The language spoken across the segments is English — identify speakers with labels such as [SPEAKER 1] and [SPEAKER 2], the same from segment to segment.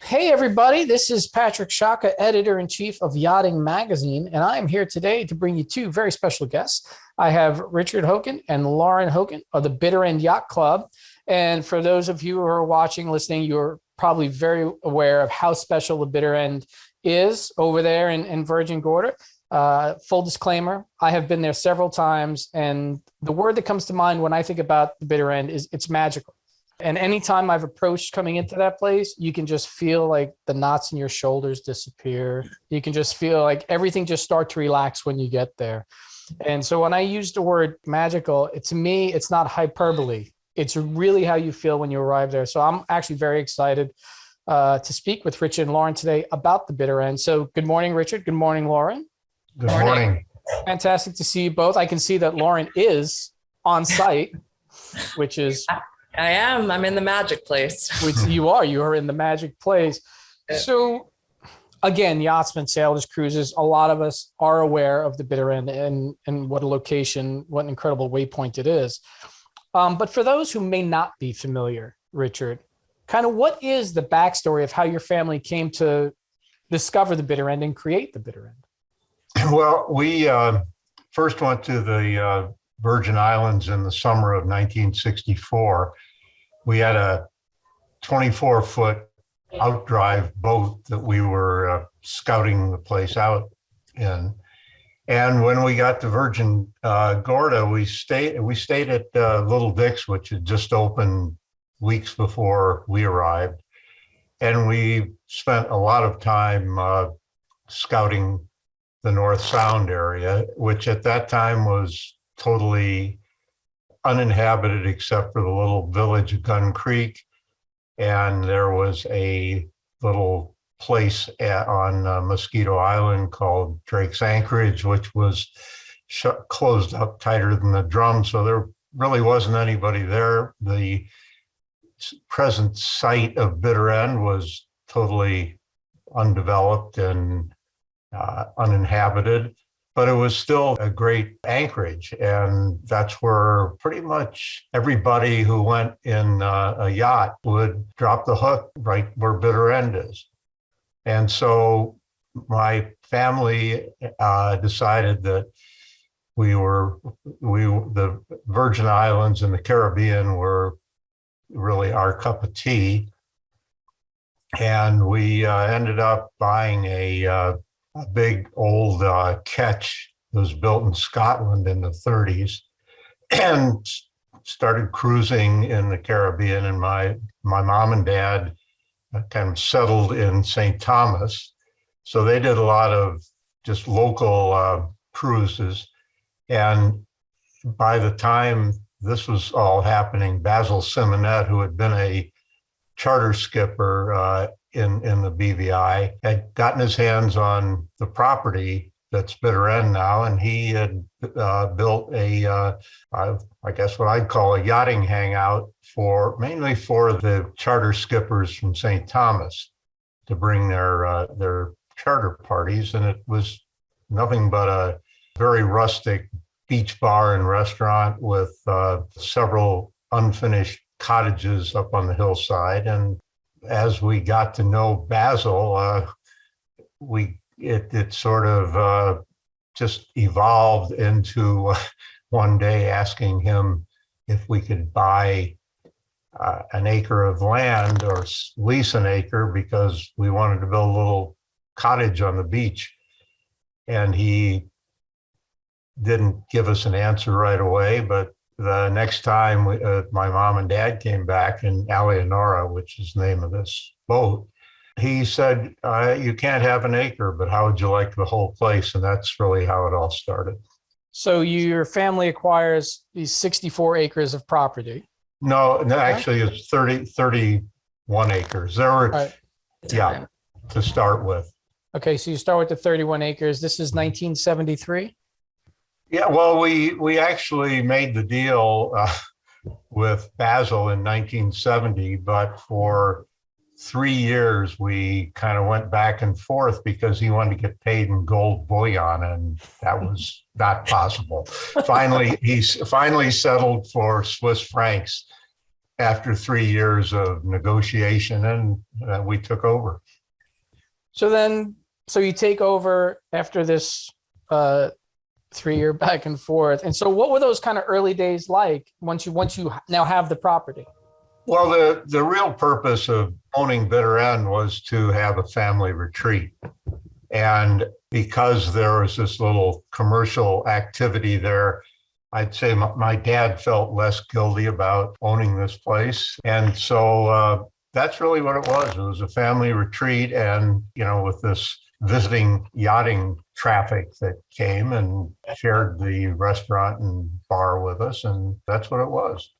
[SPEAKER 1] Hey, everybody, this is Patrick Sciacca, editor-in-chief of Yachting magazine, and I am here today to bring you two very special guests. I have Richard Hokin and Lauren Hokin of the Bitter End Yacht Club. And for those of you who are watching, listening, you're probably very aware of how special the Bitter End is over there in Virgin Gorda. Full disclaimer, I have been there several times, and the word that comes to mind when I think about the Bitter End is it's magical. And anytime I've approached coming into that place, you can just feel like the knots in your shoulders disappear. You can just feel like everything just start to relax when you get there. And so when I use the word magical, to me, it's not hyperbole. It's really how you feel when you arrive there. So I'm actually very excited to speak with Richard and Lauren today about the Bitter End. So good morning, Richard. Good morning, Lauren.
[SPEAKER 2] Good morning.
[SPEAKER 1] Fantastic to see you both. I can see that Lauren is on site, which is...
[SPEAKER 3] I am. I'm in the magic place.
[SPEAKER 1] Which you are in the magic place. So again, yachtsmen, sailors, cruisers, a lot of us are aware of the Bitter End and what a location, what an incredible waypoint it is. But for those who may not be familiar, Richard, kind of what is the backstory of how your family came to discover the Bitter End and create the Bitter End?
[SPEAKER 2] Well, we first went to the Virgin Islands in the summer of 1964. We had a 24-foot outdrive boat that we were scouting the place out in. And when we got to Virgin Gorda, we stayed at Little Dick's, which had just opened weeks before we arrived. And we spent a lot of time scouting the North Sound area, which at that time was totally uninhabited except for the little village of Gun Creek. And there was a little place on Mosquito Island called Drake's Anchorage, which was closed up tighter than the drum. So there really wasn't anybody there. The present site of Bitter End was totally undeveloped and uninhabited. But it was still a great anchorage. And that's where pretty much everybody who went in a yacht would drop the hook right where Bitter End is. And so my family decided that the Virgin Islands and the Caribbean were really our cup of tea. And we ended up buying a big old ketch that was built in Scotland in the 30s and started cruising in the Caribbean. And my mom and dad kind of settled in St. Thomas. So they did a lot of just local cruises. And by the time this was all happening, Basil Simonet, who had been a charter skipper in the BVI, had gotten his hands on the property that's Bitter End now, and he had built I guess what I'd call a yachting hangout mainly for the charter skippers from St. Thomas to bring their charter parties, and it was nothing but a very rustic beach bar and restaurant with several unfinished cottages up on the hillside. And as we got to know Basil, it sort of just evolved into one day asking him if we could buy an acre of land or lease an acre because we wanted to build a little cottage on the beach. And he didn't give us an answer right away, but the next time my mom and dad came back in Eleonora, which is the name of this boat, he said, you can't have an acre, but how would you like the whole place? And that's really how it all started.
[SPEAKER 1] So your family acquires these 64 acres of property?
[SPEAKER 2] No, actually it's 31 acres. There were, to start with.
[SPEAKER 1] Okay, so you start with the 31 acres. This is 1973?
[SPEAKER 2] Yeah, well, we actually made the deal with Basil in 1970, but for 3 years we kind of went back and forth because he wanted to get paid in gold bullion, and that was not possible. He finally settled for Swiss francs, after 3 years of negotiation, and we took over.
[SPEAKER 1] So you take over after this 3 year back and forth. And so what were those kind of early days like once you now have the property?
[SPEAKER 2] Well, the real purpose of owning Bitter End was to have a family retreat. And because there was this little commercial activity there, I'd say my dad felt less guilty about owning this place. And so that's really what it was. It was a family retreat. And, with this visiting yachting traffic that came and shared the restaurant and bar with us. And that's what it was.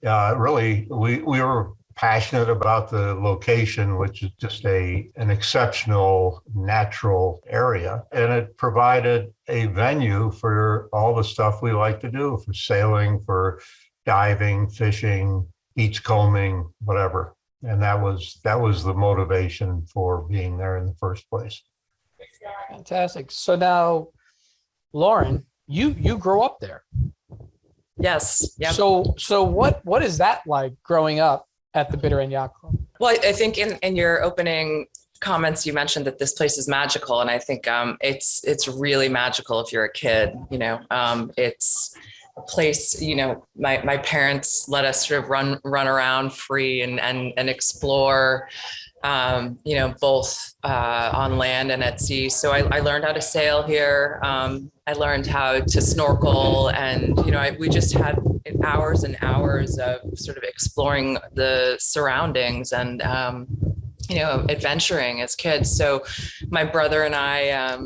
[SPEAKER 2] Really, we were passionate about the location, which is just an exceptional natural area. And it provided a venue for all the stuff we like to do, for sailing, for diving, fishing, beachcombing, whatever. And that was the motivation for being there in the first place.
[SPEAKER 1] Fantastic. So now, Lauren, you grew up there.
[SPEAKER 3] Yes. Yeah.
[SPEAKER 1] So what is that like growing up at the Bitter End Yacht Club?
[SPEAKER 3] Well, I think in your opening comments, you mentioned that this place is magical. And I think it's really magical if you're a kid. It's a place, my parents let us sort of run around free and explore, both on land and at sea. So I learned how to sail here. I learned how to snorkel, and we just had hours and hours of sort of exploring the surroundings and adventuring as kids. So my brother and I,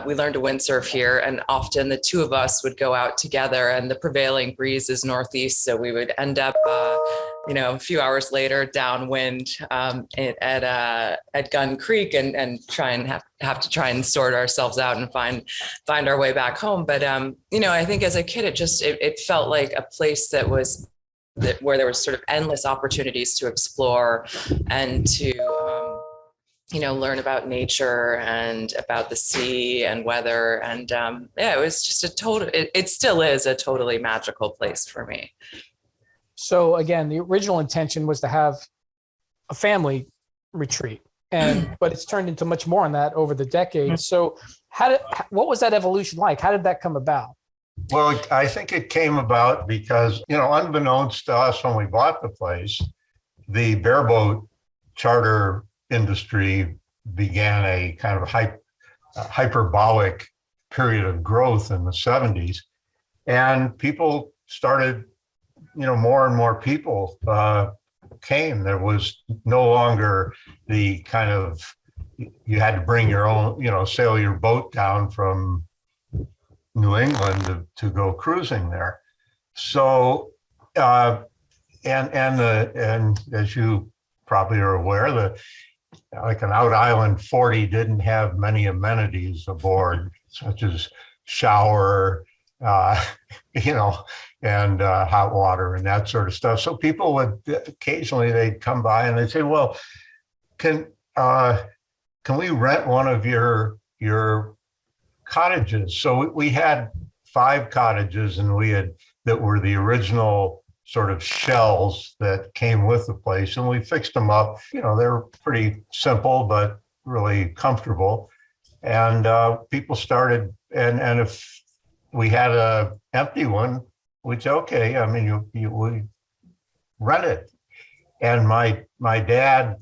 [SPEAKER 3] we learned to windsurf here, and often the two of us would go out together, and the prevailing breeze is northeast. So we would end up, a few hours later downwind at Gun Creek and try and have to try and sort ourselves out and find our way back home. But, I think as a kid, it felt like a place where there was sort of endless opportunities to explore and to, learn about nature and about the sea and weather. And it was just it still is a totally magical place for me.
[SPEAKER 1] So again, the original intention was to have a family retreat, but it's turned into much more than that over the decades. So what was that evolution like? How did that come about?
[SPEAKER 2] Well, I think it came about because, unbeknownst to us when we bought the place, the bareboat charter industry began a kind of hyperbolic period of growth in the 70s. And people started, more and more people came. There was no longer the kind of, you had to bring your own, sail your boat down from New England to go cruising there. So, and as you probably are aware, like an out island 40 didn't have many amenities aboard, such as shower, and hot water and that sort of stuff. So people would occasionally they'd come by and they'd say, "Well, can we rent one of your cottages?" So we had 5 cottages, and that were the original sort of shells that came with the place, and we fixed them up. They're pretty simple but really comfortable. And people started, and if we had a empty one, we'd say, "Okay, we rent it." And my dad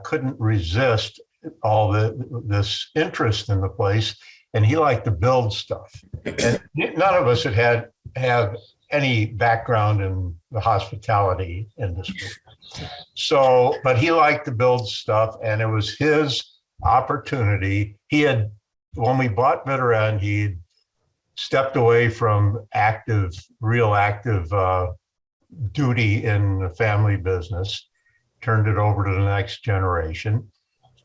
[SPEAKER 2] couldn't resist all this interest in the place, and he liked to build stuff. And none of us had any background in the hospitality industry. So, but he liked to build stuff, and it was his opportunity. When we bought Bitter End, he'd stepped away from real active duty in the family business, turned it over to the next generation.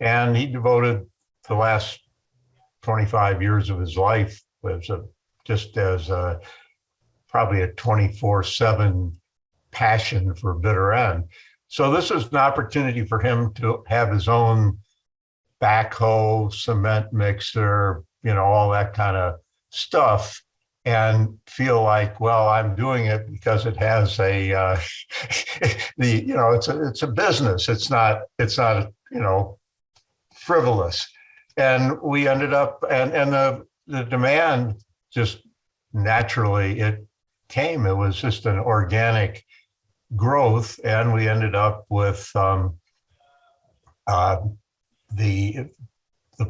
[SPEAKER 2] And he devoted the last 25 years of his life as probably a 24/7 passion for Bitter End. So this is an opportunity for him to have his own backhoe, cement mixer, all that kind of stuff. and feel like, well, I'm doing it because it has it's a business. It's not frivolous. And we ended up, and the demand just naturally it came. It was just an organic growth, and we ended up with the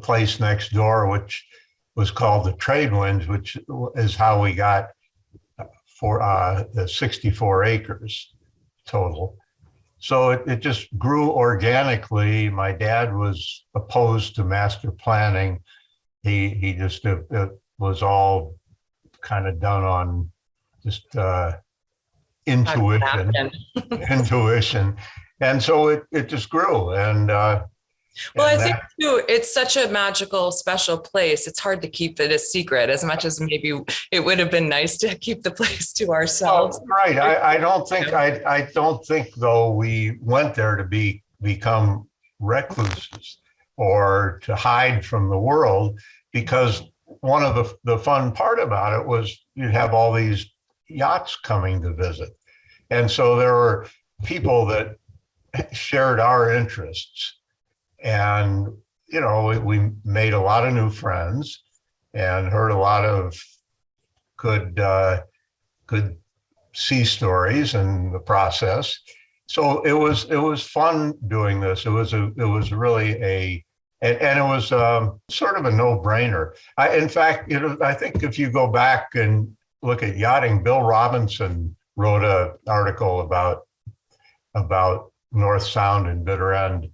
[SPEAKER 2] place next door, which was called the Trade Winds, which is how we got for the 64 acres total. So it just grew organically. My dad was opposed to master planning. He just, it was all kind of done on just intuition. And so it just grew. And
[SPEAKER 3] well, I think too, it's such a magical, special place. It's hard to keep it a secret, as much as maybe it would have been nice to keep the place to ourselves.
[SPEAKER 2] Oh, right. I don't think though we went there to become recluses or to hide from the world, because one of the fun part about it was you'd have all these yachts coming to visit. And so there were people that shared our interests. And, we made a lot of new friends and heard a lot of good sea stories in the process. So it was fun doing this. It was really and it was sort of a no-brainer. In fact, I think if you go back and look at yachting, Bill Robinson wrote an article about North Sound and Bitter End,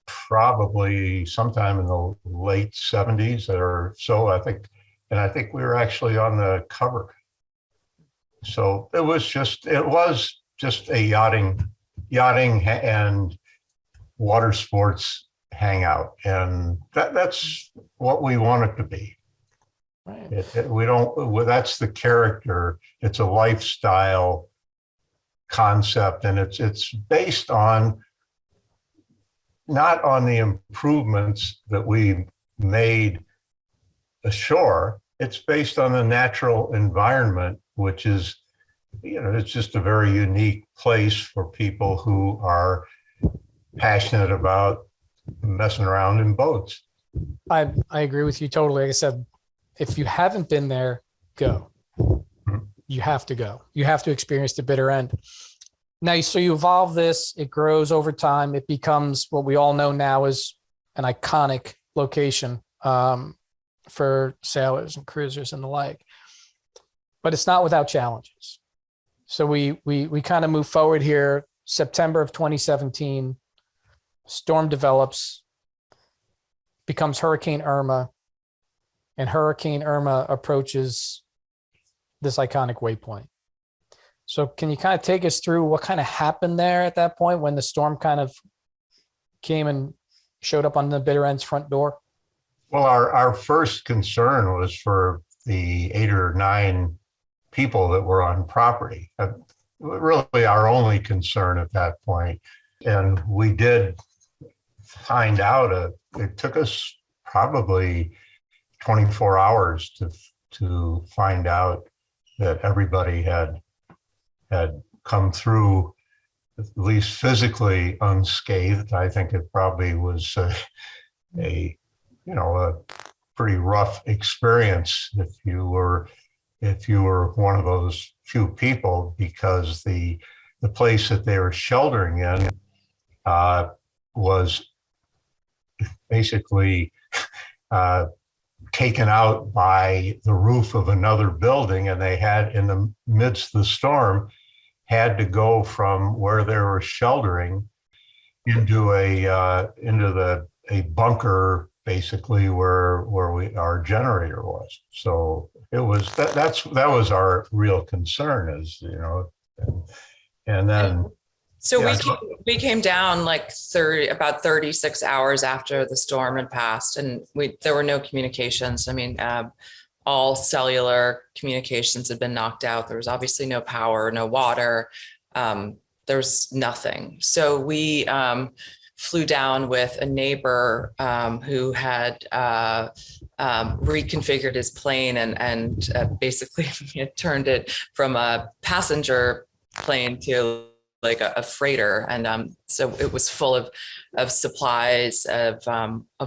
[SPEAKER 2] probably sometime in the late 70s or so, I think. And I think we were actually on the cover. So it was just a yachting and water sports hangout. And that's what we want it to be.
[SPEAKER 1] Right.
[SPEAKER 2] That's the character. It's a lifestyle concept, and it's based on, not on the improvements that we made ashore. It's based on the natural environment, which is, it's just a very unique place for people who are passionate about messing around in boats.
[SPEAKER 1] I agree with you totally. Like I said, if you haven't been there, go. You have to go. You have to experience the Bitter End. Now, so you evolve this, it grows over time. It becomes what we all know now as an iconic location for sailors and cruisers and the like. But it's not without challenges. So we kind of move forward here. September of 2017, storm develops, becomes Hurricane Irma, and Hurricane Irma approaches this iconic waypoint. So can you kind of take us through what kind of happened there at that point when the storm kind of came and showed up on the Bitter End's front door?
[SPEAKER 2] Well, our first concern was for the 8 or 9 people that were on property. Really our only concern at that point. And we did find out, it took us probably 24 hours to find out that everybody had come through, at least physically, unscathed. I think it probably was a pretty rough experience if you were one of those few people, because the place that they were sheltering in was basically taken out by the roof of another building, and they had, in the midst of the storm, had to go from where they were sheltering into a bunker, basically where our generator was. So it was that was our real concern, and then.
[SPEAKER 3] So we came down like about 36 hours after the storm had passed, and there were no communications. I mean, all cellular communications had been knocked out. There was obviously no power, no water. There was nothing. So we flew down with a neighbor who had reconfigured his plane and basically turned it from a passenger plane to like a freighter. And so it was full of supplies, of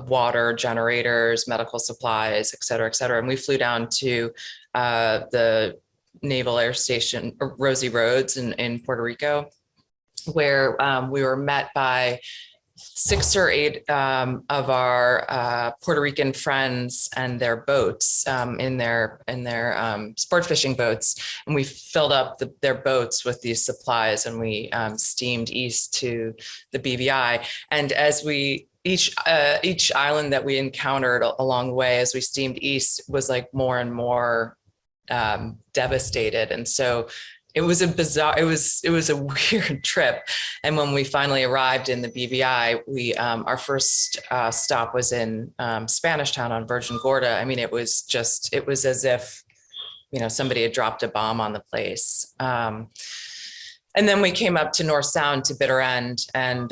[SPEAKER 3] water, generators, medical supplies, et cetera, et cetera. And we flew down to the Naval Air Station, Rosie Roads in Puerto Rico, where we were met by 6 or 8 of our Puerto Rican friends and their boats in their sport fishing boats, and we filled up their boats with these supplies, and we steamed east to the BVI. And as we each island that we encountered along the way, as we steamed east, was like more and more devastated, and so it was a bizarre, it was a weird trip. And when we finally arrived in the BVI, we our first stop was in Spanish Town on Virgin Gorda. I mean, it was as if, somebody had dropped a bomb on the place. And then we came up to North Sound to Bitter End, and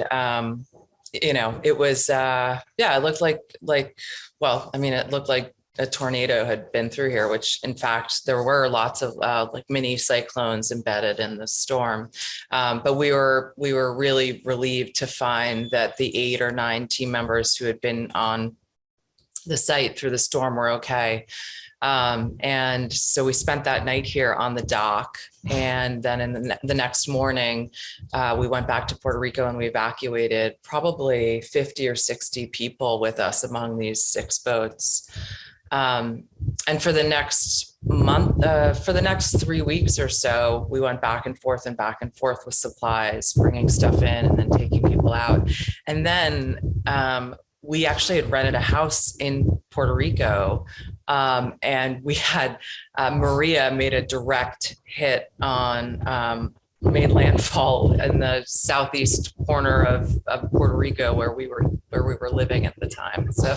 [SPEAKER 3] it was it looked it looked like a tornado had been through here, which in fact, there were lots of like mini cyclones embedded in the storm. But we were really relieved to find that the 8 or 9 team members who had been on the site through the storm were okay. And so we spent that night here on the dock. And then in the next morning, we went back to Puerto Rico, and we evacuated probably 50 or 60 people with us among these 6 boats. And for the next month, for the next 3 weeks or so, we went back and forth with supplies, bringing stuff in and then taking people out. And then we actually had rented a house in Puerto Rico, and we had Maria made a direct hit on made landfall in the southeast corner of Puerto Rico where we were living at the time. So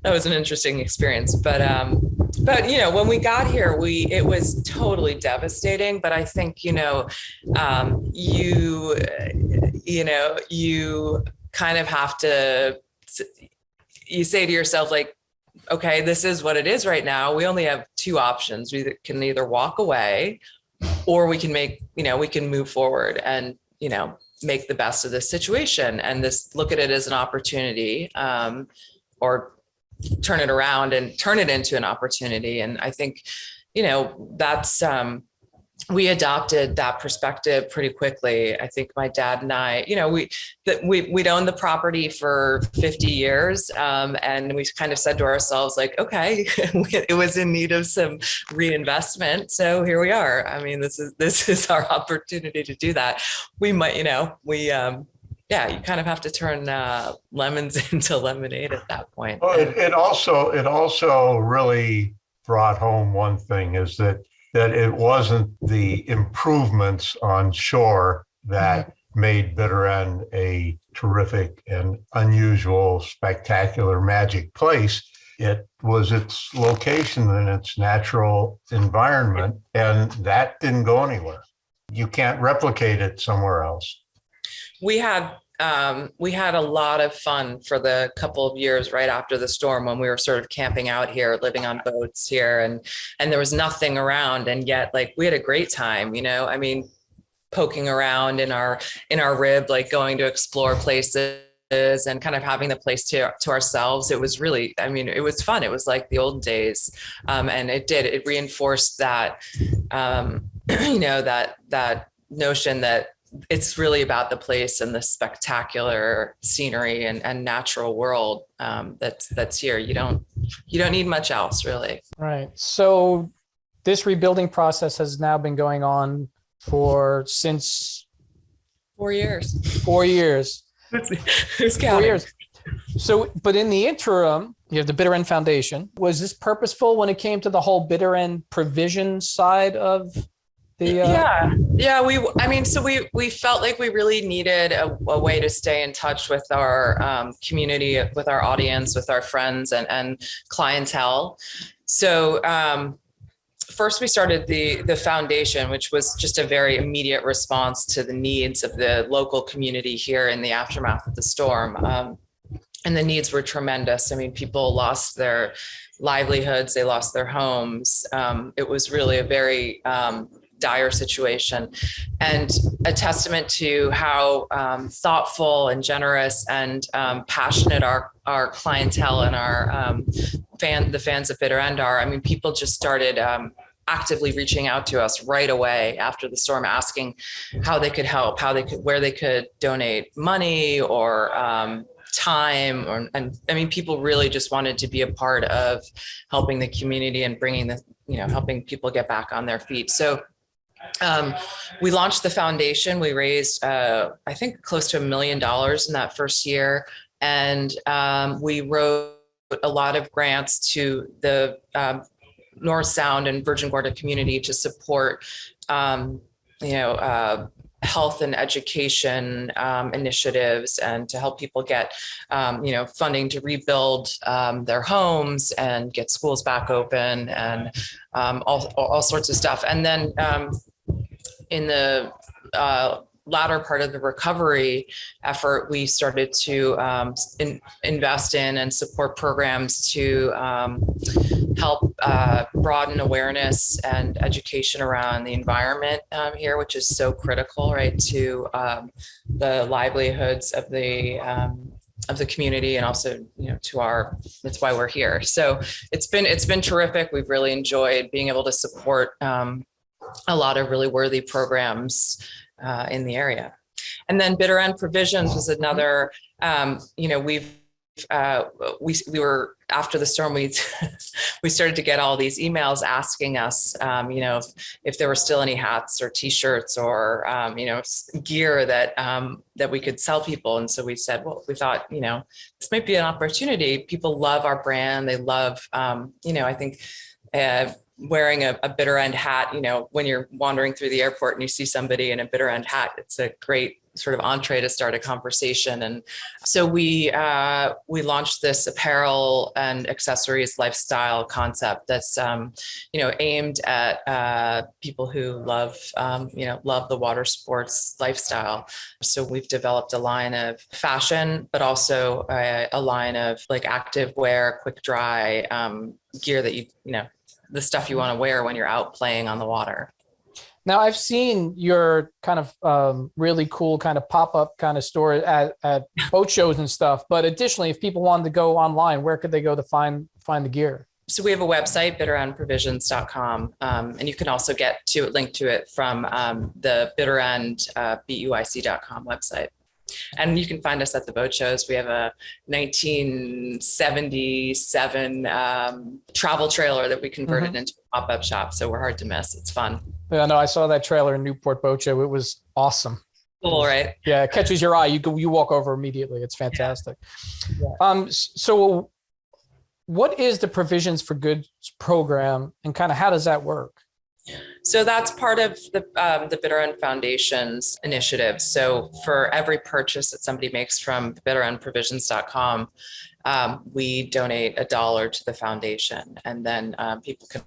[SPEAKER 3] that was an interesting experience. But when we got here, it was totally devastating. But I think you kind of have to. You say to yourself, like, okay, this is what it is right now. We only have 2 options. We can either walk away, or we can move forward and, make the best of this situation and look at it as an opportunity, or turn it around and turn it into an opportunity. And I think, that's, we adopted that perspective pretty quickly. I think my dad and I, we'd owned the property for 50 years. And we kind of said to ourselves, like, okay, it was in need of some reinvestment. So here we are. I mean, this is our opportunity to do that. We might, you kind of have to turn lemons into lemonade at that point.
[SPEAKER 2] Well, it also really brought home one thing, is that it wasn't the improvements on shore that made Bitter End a terrific and unusual, spectacular, magic place. It was its location and its natural environment, and that didn't go anywhere. You can't replicate it somewhere else.
[SPEAKER 3] We had a lot of fun for the couple of years right after the storm, when we were sort of camping out here, living on boats here, and there was nothing around, and yet like we had a great time, I mean, poking around in our rib, like going to explore places and kind of having the place to ourselves. It was really, I mean, it was fun. It was like the old days, and it reinforced that that notion that it's really about the place and the spectacular scenery and natural world that's here. You don't need much else, really. Right.
[SPEAKER 1] So this rebuilding process has now been going on since
[SPEAKER 3] 4 years.
[SPEAKER 1] 4 years.
[SPEAKER 3] Who's counting? 4 years.
[SPEAKER 1] So, but in the interim, you have the Bitter End Foundation. Was this purposeful when it came to the whole Bitter End provision side of the
[SPEAKER 3] we felt like we really needed a way to stay in touch with our community, with our audience, with our friends and clientele. So first we started the foundation, which was just a very immediate response to the needs of the local community here in the aftermath of the storm. And the needs were tremendous. I mean, people lost their livelihoods, they lost their homes. It was really a very dire situation, and a testament to how thoughtful and generous and passionate our clientele and our the fans of Bitter End are. I mean, people just started actively reaching out to us right away after the storm, asking how they could help, where they could donate money or time, and I mean, people really just wanted to be a part of helping the community and bringing helping people get back on their feet. So we launched the foundation. We raised, I think, close to $1 million in that first year. And we wrote a lot of grants to the North Sound and Virgin Gorda community to support, health and education initiatives, and to help people get, funding to rebuild their homes and get schools back open, and all sorts of stuff. And then in the latter part of the recovery effort, we started to invest in and support programs to help broaden awareness and education around the environment here, which is so critical, right, to the livelihoods of the community, and also, that's why we're here. So it's been terrific. We've really enjoyed being able to support a lot of really worthy programs in the area. And then Bitter End Provisions was another, we were, after the storm, we started to get all these emails asking us, if there were still any hats or T-shirts or, gear that we could sell people. And so we said, well, we thought, this might be an opportunity. People love our brand. They love, I think, wearing a Bitter End hat, when you're wandering through the airport and you see somebody in a Bitter End hat, it's a great sort of entree to start a conversation. And so we launched this apparel and accessories lifestyle concept that's aimed at people who love the water sports lifestyle. So we've developed a line of fashion, but also a line of like active wear, quick dry gear that the stuff you want to wear when you're out playing on the water.
[SPEAKER 1] Now, I've seen your kind of really cool kind of pop-up kind of store at boat shows and stuff. But additionally, if people wanted to go online, where could they go to find the gear?
[SPEAKER 3] So we have a website, bitterendprovisions.com, and you can also get link to it from the Bitter End BUIC.com website. And you can find us at the boat shows. We have a 1977 travel trailer that we converted into a pop-up shop. So we're hard to miss. It's fun.
[SPEAKER 1] Yeah, no, I saw that trailer in Newport Boat Show. It was awesome.
[SPEAKER 3] Cool, right?
[SPEAKER 1] Yeah, it catches your eye. You walk over immediately. It's fantastic. Yeah. So what is the Provisions for Goods program, and kind of how does that work?
[SPEAKER 3] So that's part of the Bitter End Foundation's initiative. So for every purchase that somebody makes from bitterendprovisions.com, we donate $1 to the foundation, and then people can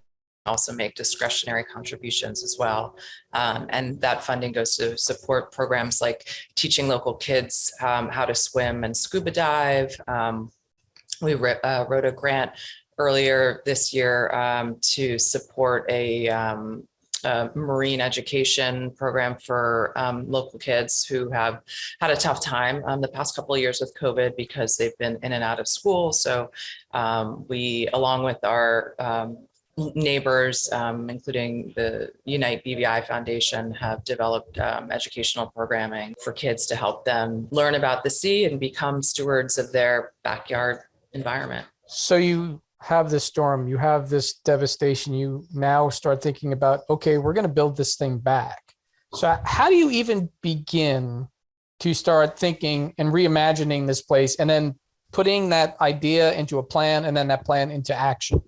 [SPEAKER 3] also make discretionary contributions as well. And that funding goes to support programs like teaching local kids how to swim and scuba dive. We wrote a grant earlier this year to support a marine education program for local kids who have had a tough time the past couple of years with COVID because they've been in and out of school. So we, along with our neighbors, including the Unite BVI Foundation, have developed educational programming for kids to help them learn about the sea and become stewards of their backyard environment.
[SPEAKER 1] So you have this storm, you have this devastation, you now start thinking about, okay, we're going to build this thing back. So how do you even begin to start thinking and reimagining this place, and then putting that idea into a plan, and then that plan into action?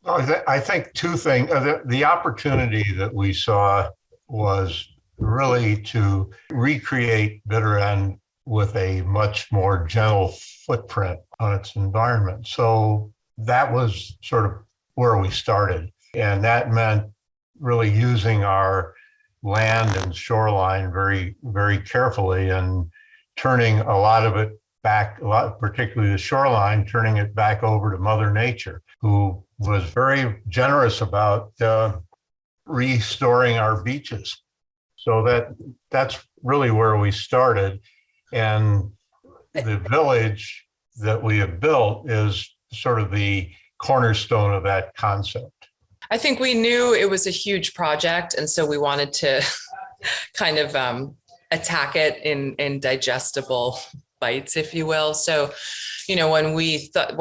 [SPEAKER 2] I think two things. The opportunity that we saw was really to recreate Bitter End with a much more gentle footprint on its environment. So that was sort of where we started. And that meant really using our land and shoreline very, very carefully and turning a lot of it back, particularly the shoreline, turning it back over to Mother Nature, who was very generous about restoring our beaches. So that's really where we started. And the village that we have built is sort of the cornerstone of that concept.
[SPEAKER 3] I think we knew it was a huge project, and so we wanted to kind of attack it in digestible bites, if you will. So, when we thought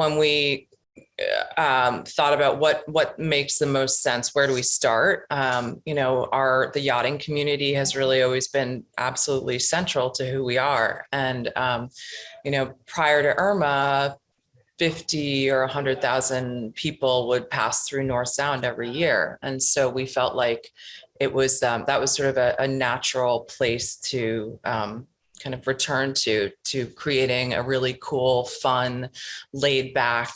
[SPEAKER 3] about what makes the most sense, where do we start? The yachting community has really always been absolutely central to who we are, and prior to Irma, 50 or 100,000 people would pass through North Sound every year. And so we felt like it was, that was sort of a natural place to kind of return to creating a really cool, fun, laid back,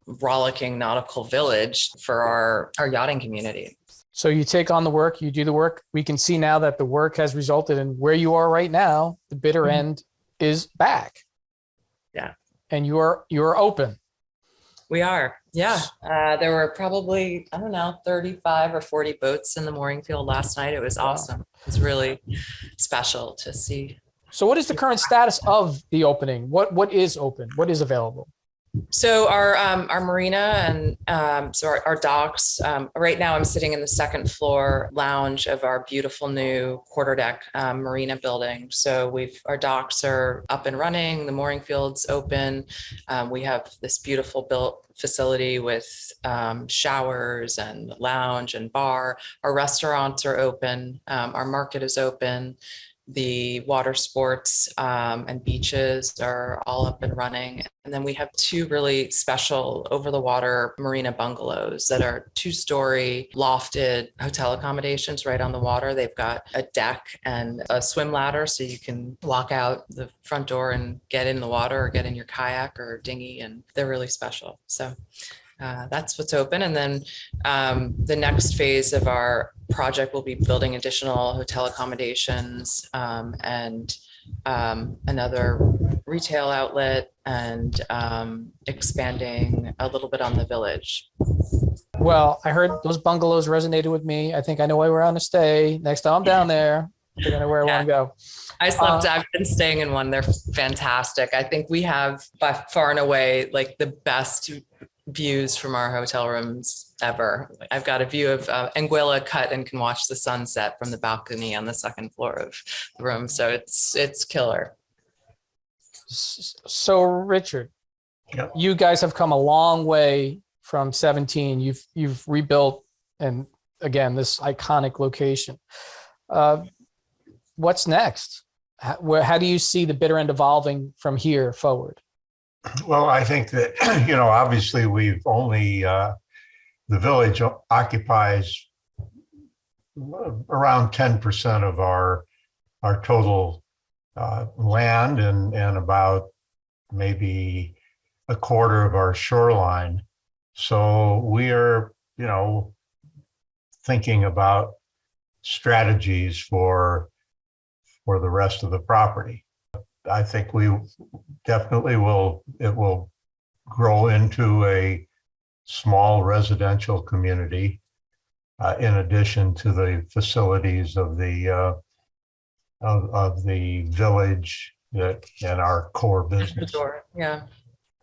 [SPEAKER 3] rollicking nautical village for our yachting community.
[SPEAKER 1] So you take on the work, you do the work. We can see now that the work has resulted in where you are right now. The Bitter End is back.
[SPEAKER 3] Yeah.
[SPEAKER 1] And you're open.
[SPEAKER 3] We are. Yeah. There were probably, 35 or 40 boats in the mooring field last night. It was awesome. It was really special to see.
[SPEAKER 1] So what is the current status of the opening? What is open? What is available?
[SPEAKER 3] So our marina and so our docks, right now I'm sitting in the second floor lounge of our beautiful new quarterdeck marina building. So our docks are up and running, the mooring field's open. We have this beautiful built facility with showers and lounge and bar. Our restaurants are open. Our market is open. The water sports and beaches are all up and running. And then we have two really special over the water marina bungalows that are 2-story lofted hotel accommodations right on the water. They've got a deck and a swim ladder so you can walk out the front door and get in the water or get in your kayak or dinghy, and they're really special. So that's what's open. And then the next phase of our project will be building additional hotel accommodations and another retail outlet and expanding a little bit on the village.
[SPEAKER 1] Well, I heard those bungalows resonated with me. I think I know where I want to stay. Next time I'm down there, I think I know where I want to go.
[SPEAKER 3] I've been staying in one. They're fantastic. I think we have by far and away like the best views from our hotel rooms ever. I've got a view of Anguilla Cut and can watch the sunset from the balcony on the second floor of the room. So it's killer.
[SPEAKER 1] So Richard,
[SPEAKER 2] Yep.
[SPEAKER 1] You guys have come a long way from 17. You've rebuilt, and again, this iconic location. What's next? How do you see the Bitter End evolving from here forward?
[SPEAKER 2] Well, I think that, obviously we've only, the village occupies around 10% of our total land and about maybe a quarter of our shoreline. So we are, thinking about strategies for the rest of the property. I think we definitely it will grow into a small residential community in addition to the facilities of the village and our core business.
[SPEAKER 3] Yeah.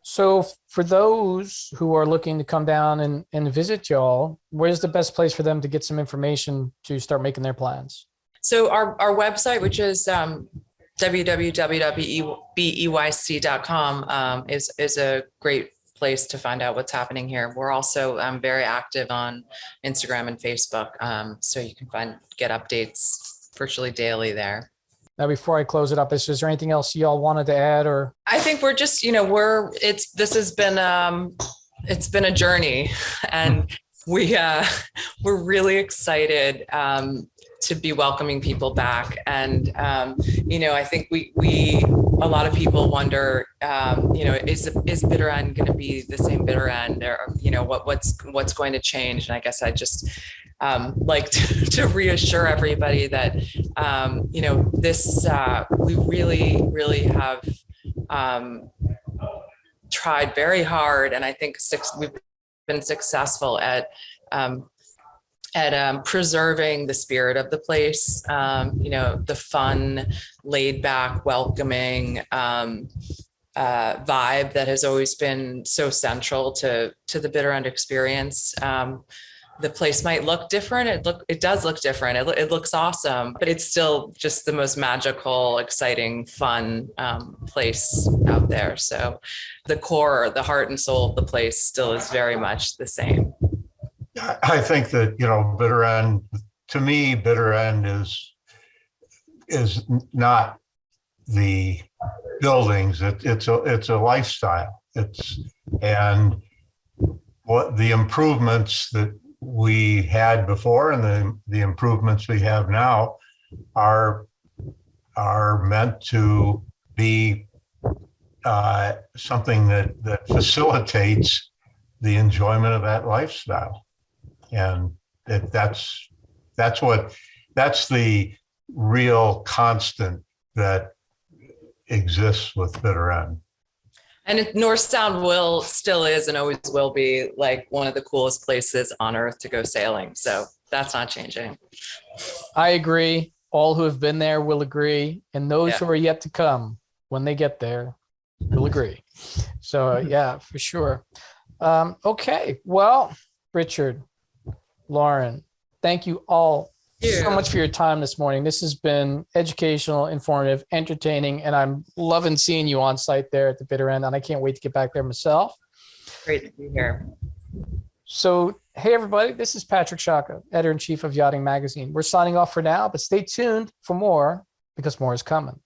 [SPEAKER 1] So for those who are looking to come down and visit y'all, where's the best place for them to get some information to start making their plans?
[SPEAKER 3] So our website, which is www.beyc.com, is a great place to find out what's happening here. We're also very active on Instagram and Facebook, so you can get updates virtually daily there.
[SPEAKER 1] Now, before I close it up, is there anything else y'all wanted to add? Or
[SPEAKER 3] I think we're just, it's been a journey, and we're really excited to be welcoming people back. And, I think we a lot of people wonder, is Bitter End going to be the same Bitter End, or, what's going to change? And I guess I just like to reassure everybody that, this, we really, really have tried very hard. And I think we've been successful at preserving the spirit of the place, the fun, laid back, welcoming vibe that has always been so central to the Bitter End experience. The place might look different. It does look different. It looks awesome, but it's still just the most magical, exciting, fun place out there. So the core, the heart and soul of the place still is very much the same.
[SPEAKER 2] I think that, Bitter End, to me, Bitter End is not the buildings. It's a lifestyle. And what the improvements that we had before and the improvements we have now are meant to be something that facilitates the enjoyment of that lifestyle. And that's the real constant that exists with Bitter End.
[SPEAKER 3] And North Sound still is and always will be like one of the coolest places on earth to go sailing. So that's not changing.
[SPEAKER 1] I agree. All who have been there will agree. And those who are yet to come, when they get there, will agree. So yeah, for sure. Okay. Well, Richard, Lauren, thank you all so much for your time this morning. This has been educational, informative, entertaining, and I'm loving seeing you on site there at the Bitter End, and I can't wait to get back there myself.
[SPEAKER 3] Great to be here.
[SPEAKER 1] So, hey, everybody, this is Patrick Sciacca, editor-in-chief of Yachting Magazine. We're signing off for now, but stay tuned for more because more is coming.